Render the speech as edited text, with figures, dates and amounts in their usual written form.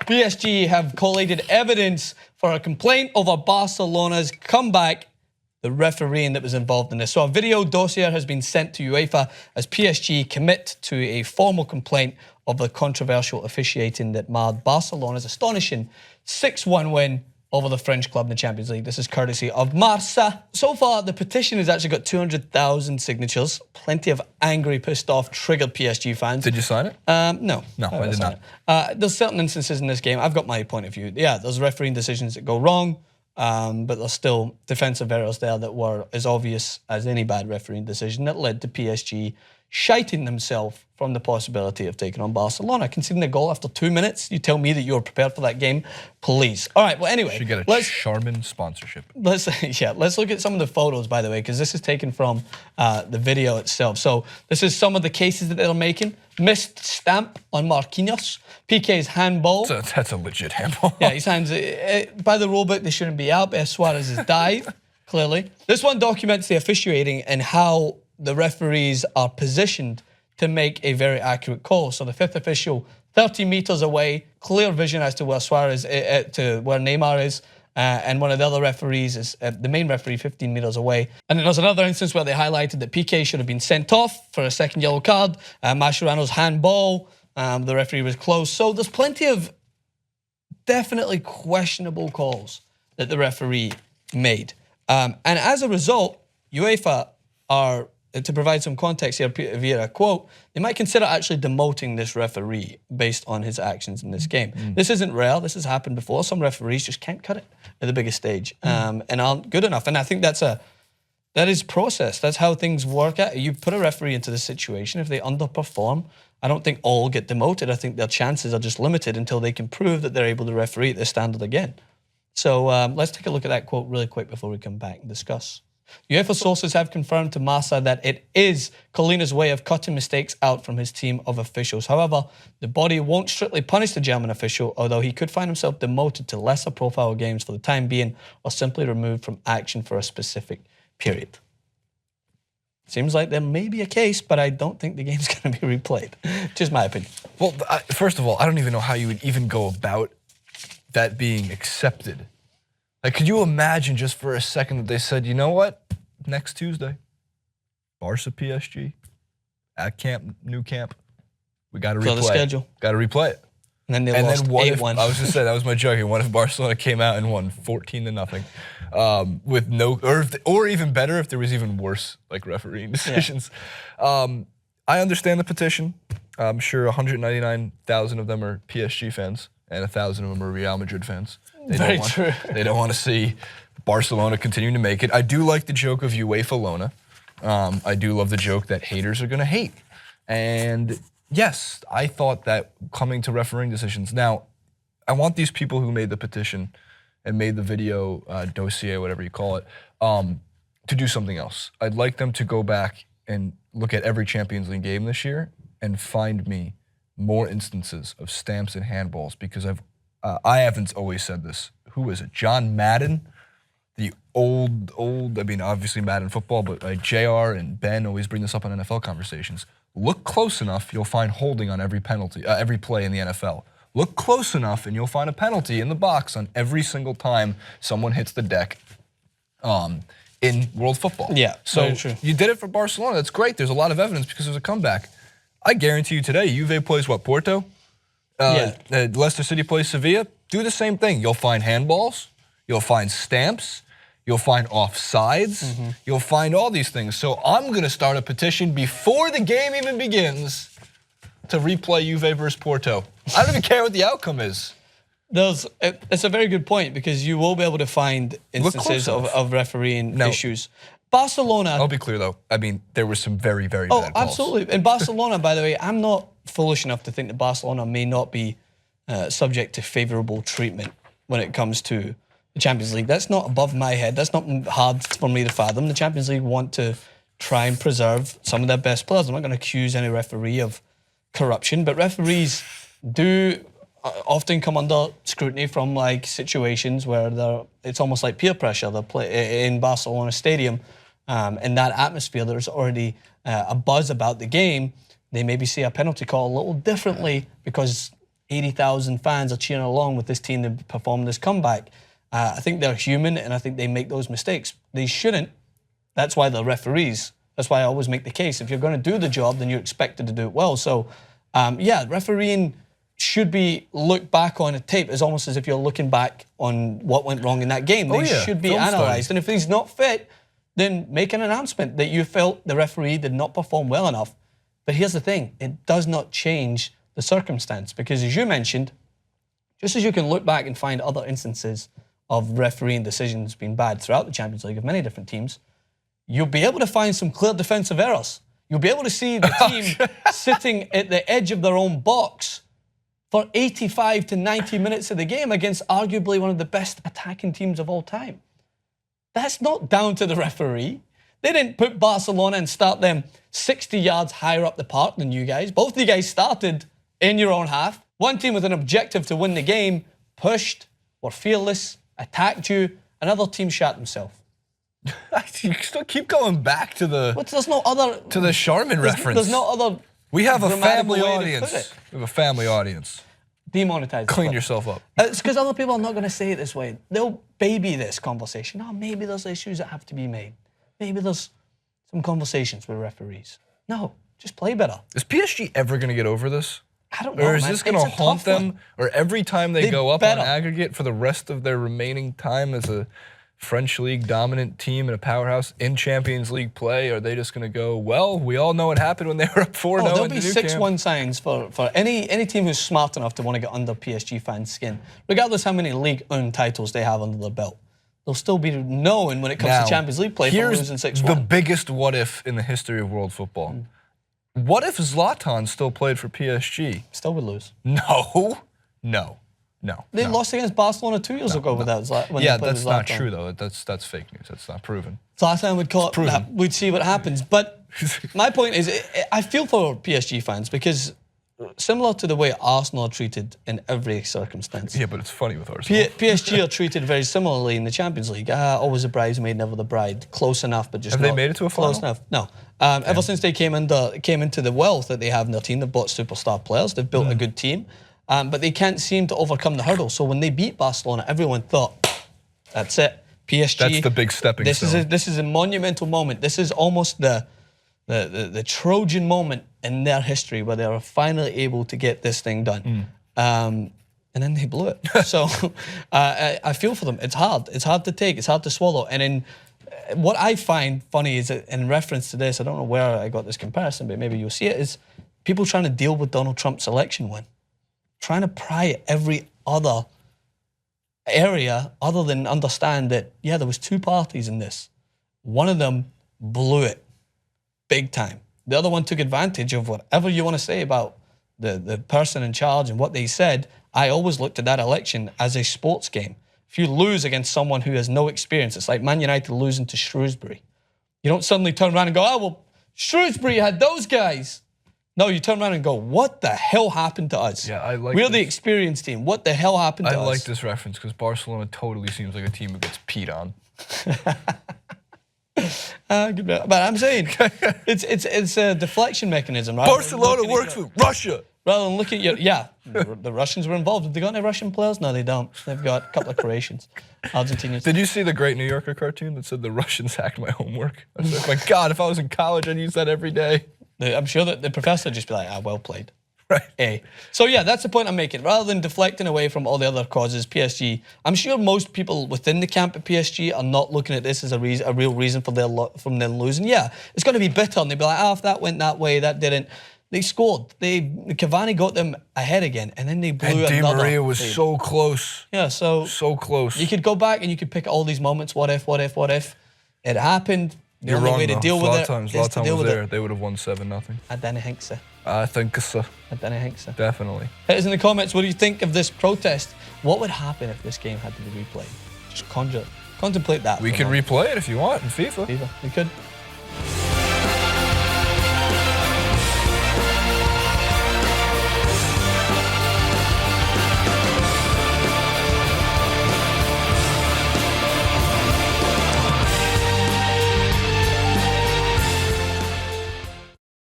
PSG have collated evidence for a complaint over Barcelona's comeback, the refereeing that was involved in this. So a video dossier has been sent to UEFA as PSG commit to a formal complaint of the controversial officiating that marred Barcelona's astonishing 6-1 win over the French club in the Champions League. This is courtesy of Marca. So far, the petition has actually got 200,000 signatures. Plenty of angry, pissed off, triggered PSG fans. Did you sign it? No. No, I did not. There's certain instances in this game. I've got my point of view. Yeah, there's refereeing decisions that go wrong, but there's still defensive errors there that were as obvious as any bad refereeing decision that led to PSG shiting themselves from the possibility of taking on Barcelona. Conceding a goal after 2 minutes, you tell me that you're prepared for that game, please. All right, well, anyway. Should get a Charmin sponsorship. Let's look at some of the photos, by the way, because this is taken from the video itself. So this is some of the cases that they're making. Missed stamp on Marquinhos. Pique's handball. That's a legit handball. Yeah, his hands, by the rule book, they shouldn't be out. Suarez's dive, clearly. This one documents the officiating and how the referees are positioned to make a very accurate call. So the fifth official, 30 meters away, clear vision as to where Suarez, to where Neymar is, and one of the other referees is the main referee 15 meters away. And then there's another instance where they highlighted that Pique should have been sent off for a second yellow card. Mascherano's handball, the referee was close. So there's plenty of definitely questionable calls that the referee made. And as a result, UEFA are, to provide some context here via a quote, they might consider actually demoting this referee based on his actions in this game. This isn't rare. This has happened before. Some referees just can't cut it at the biggest stage and aren't good enough. And I think that is process. That's how things work. You put a referee into this situation. If they underperform, I don't think all get demoted. I think their chances are just limited until they can prove that they're able to referee at this standard again. So let's take a look at that quote really quick before we come back and discuss. UEFA sources have confirmed to Marca that it is Collina's way of cutting mistakes out from his team of officials. However, the body won't strictly punish the German official, although he could find himself demoted to lesser profile games for the time being or simply removed from action for a specific period. Seems like there may be a case, but I don't think the game's going to be replayed. Just my opinion. Well, first of all, I don't even know how you would even go about that being accepted. Like, could you imagine just for a second that they said, you know what? Next Tuesday, Barca PSG at camp, new camp. We got to replay the schedule. Got to replay it. And then they lost 8-1. I was just saying, that was my joke. What if Barcelona came out and won 14-0 with no, or even better if there was even worse like refereeing decisions. Yeah. I understand the petition. I'm sure 199,000 of them are PSG fans and 1,000 of them are Real Madrid fans. Very true. They don't want to see Barcelona continuing to make it. I do like the joke of UEFA-Lona. I do love the joke that haters are going to hate. And yes, I thought that coming to refereeing decisions. Now, I want these people who made the petition and made the video dossier, whatever you call it, to do something else. I'd like them to go back and look at every Champions League game this year and find me more instances of stamps and handballs, because I haven't always said this. Who was it? John Madden? The old, I mean, obviously Madden football, but like JR and Ben always bring this up on NFL conversations. Look close enough, you'll find holding on every penalty, every play in the NFL. Look close enough and you'll find a penalty in the box on every single time someone hits the deck in world football. Yeah, so you did it for Barcelona. That's great. There's a lot of evidence because there's a comeback. I guarantee you today, Juve plays what, Porto? Leicester City plays Sevilla. Do the same thing. You'll find handballs. You'll find stamps. You'll find offsides. You'll find all these things. So I'm going to start a petition before the game even begins to replay Juve versus Porto. I don't even care what the outcome is. It's a very good point, because you will be able to find instances of refereeing issues. Barcelona... I'll be clear, though. I mean, there were some very, very bad calls. Oh, absolutely. In Barcelona, by the way, I'm not foolish enough to think that Barcelona may not be subject to favourable treatment when it comes to the Champions League. That's not above my head. That's not hard for me to fathom. The Champions League want to try and preserve some of their best players. I'm not going to accuse any referee of corruption, but referees do often come under scrutiny from like situations where it's almost like peer pressure. They play in Barcelona Stadium. In that atmosphere, there's already a buzz about the game. They maybe see a penalty call a little differently because 80,000 fans are cheering along with this team to perform this comeback. I think they're human, and I think they make those mistakes. They shouldn't. That's why they're referees. That's why I always make the case. If you're going to do the job, then you're expected to do it well. So, yeah, refereeing should be looked back on a tape. It's almost as if you're looking back on what went wrong in that game. They should be analysed. And if he's not fit, then make an announcement that you felt the referee did not perform well enough. But here's the thing. It does not change the circumstance. Because as you mentioned, just as you can look back and find other instances of refereeing decisions being bad throughout the Champions League of many different teams, you'll be able to find some clear defensive errors. You'll be able to see the team sitting at the edge of their own box for 85 to 90 minutes of the game against arguably one of the best attacking teams of all time. That's not down to the referee. They didn't put Barcelona and start them 60 yards higher up the park than you guys. Both of you guys started in your own half. One team with an objective to win the game, pushed, were fearless, attacked you. Another team shot themselves. You still keep going back to the there's no other to the Charmin reference. There's no other. We have a family way to audience. put it. We have a family audience. Demonetize. Clean yourself up. It's because other people are not going to say it this way. They'll baby this conversation. Oh, maybe there's issues that have to be made. Maybe there's some conversations with referees. No, just play better. Is PSG ever going to get over this? I don't know, Or is man. this going to haunt them? One. Or every time they go up better. on aggregate for the rest of their remaining time as a French League dominant team and a powerhouse in Champions League play, are they just going to go, well, we all know what happened when they were up 4-0 in the There'll be new 6-1 signs for any team who's smart enough to want to get under PSG fans' skin, regardless how many League 1 titles they have under their belt. They'll still be known when it comes to Champions League play for losing 6-1. Here's the biggest what if in the history of world football. What if Zlatan still played for PSG? Still would lose. No. They lost against Barcelona 2 years ago with that. Yeah, that's not true though. That's fake news. That's not proven. Zlatan would call it that. We'd see what happens. But my point is, I feel for PSG fans because similar to the way Arsenal are treated in every circumstance. Yeah, but it's funny with Arsenal. PSG are treated very similarly in the Champions League. Always a bridesmaid, never the bride. Close enough, but just Have not they made it to a final? Close enough. No. Ever since they came into the wealth that they have in their team, they've bought superstar players. They've built a good team. But they can't seem to overcome the hurdle. So when they beat Barcelona, everyone thought, that's it. PSG. That's the big stepping stone. This is a monumental moment. This is almost the Trojan moment in their history where they are finally able to get this thing done. And then they blew it. So I feel for them. It's hard. It's hard to take. It's hard to swallow. And what I find funny is that in reference to this, I don't know where I got this comparison, but maybe you'll see it, is people trying to deal with Donald Trump's election win. Trying to pry at every other area other than understand that, yeah, there was two parties in this. One of them blew it big time. The other one took advantage of whatever you want to say about the person in charge and what they said. I always looked at that election as a sports game. If you lose against someone who has no experience, it's like Man United losing to Shrewsbury. You don't suddenly turn around and go, oh, well, Shrewsbury had those guys. No, you turn around and go, what the hell happened to us? Yeah, we're the experienced team. What the hell happened to us? I like this reference because Barcelona totally seems like a team who gets peed on. But I'm saying, it's a deflection mechanism, right? Barcelona works with Russia. Rather than looking at the Russians were involved. Have they got any Russian players? No, they don't. They've got a couple of Croatians, Argentinians. Did you see the Great New Yorker cartoon that said the Russians hacked my homework? I was like, my God, if I was in college, I'd use that every day. I'm sure that the professor would just be like, well played. Right. So yeah, that's the point I'm making. Rather than deflecting away from all the other causes, PSG, I'm sure most people within the camp at PSG are not looking at this as a real reason for from them losing. Yeah, it's going to be bitter, and they'll be like, if that went that way, that didn't. They scored. Cavani got them ahead again, and then they blew another. And Di Maria was so close. Yeah, so close. You could go back and you could pick all these moments. What if? It happened. The You're only wrong, way to deal with it is to deal with it. They would have won 7-0. I don't think so. I think so. Definitely. Hit us in the comments. What do you think of this protest? What would happen if this game had to be replayed? Just contemplate that. We can replay it if you want in FIFA. We could.